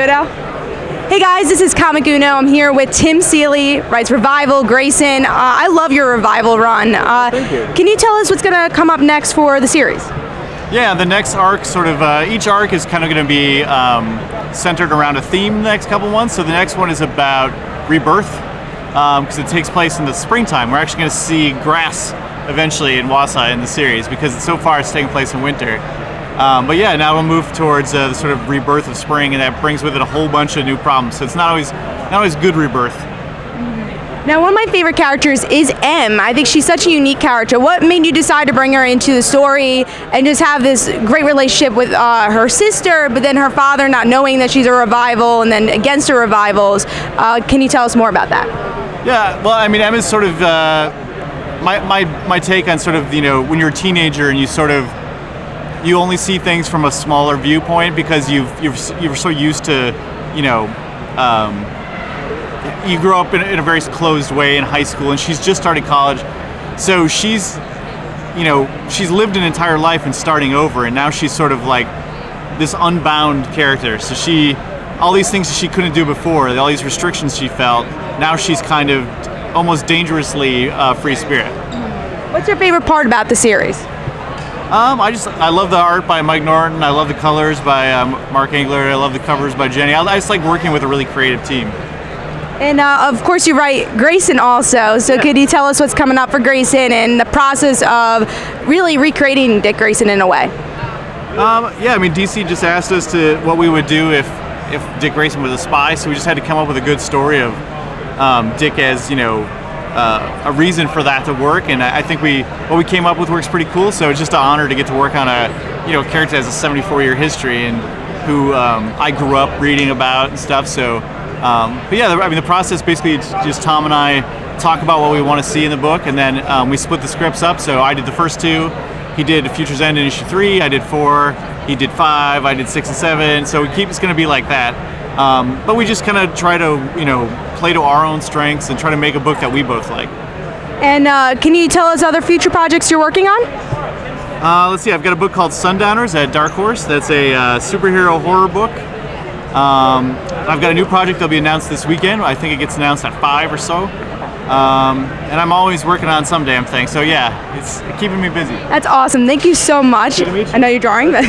Hey guys, this is Comic Uno. I'm here with Tim Seeley, writes Revival, Grayson. I love your Revival run. Thank you. Can you tell us what's going to come up next for the series? Yeah, the next arc each arc is kind of going to be centered around a theme the next couple months. So the next one is about rebirth, because it takes place in the springtime. We're actually going to see grass eventually in Wausau in the series, because so far it's taking place in winter. But yeah, now we'll move towards the sort of rebirth of spring, and that brings with it a whole bunch of new problems. So it's not always good rebirth. Now, one of my favorite characters is M. I think she's such a unique character. What made you decide to bring her into the story and just have this great relationship with her sister, but then her father not knowing that she's a revival and then against her revivals? Can you tell us more about that? Yeah, well, I mean, M is sort of my take on sort of, when you're a teenager and you only see things from a smaller viewpoint because you're so used to, you grow up in a very closed way in high school, and she's just starting college, so she's lived an entire life and starting over, and now she's sort of like this unbound character. So all these things that she couldn't do before, all these restrictions she felt, now she's kind of almost dangerously free spirit. What's your favorite part about the series? I love the art by Mike Norton. I love the colors by Mark Engler. I love the covers by Jenny. I just like working with a really creative team. And of course you write Grayson also, so could you tell us what's coming up for Grayson and the process of really recreating Dick Grayson in a way? Yeah, I mean, DC just asked us what we would do if Dick Grayson was a spy, so we just had to come up with a good story of Dick as, a reason for that to work, and I think what we came up with works pretty cool. So it's just an honor to get to work on a character that has a 74-year history and who I grew up reading about and stuff. So, but yeah, I mean, the process basically is just Tom and I talk about what we want to see in the book, and then we split the scripts up. So I did the first 2. He did Future's End in issue 3. I did 4. He did 5. I did 6 and 7. So it's going to be like that. But we just kind of try to, play to our own strengths and try to make a book that we both like. And can you tell us other future projects you're working on? Let's see, I've got a book called Sundowners at Dark Horse. That's a superhero horror book. I've got a new project that'll be announced this weekend. I think it gets announced at 5 or so. And I'm always working on some damn thing. So yeah, it's keeping me busy. That's awesome. Thank you so much. Good to meet you. I know you're drawing, but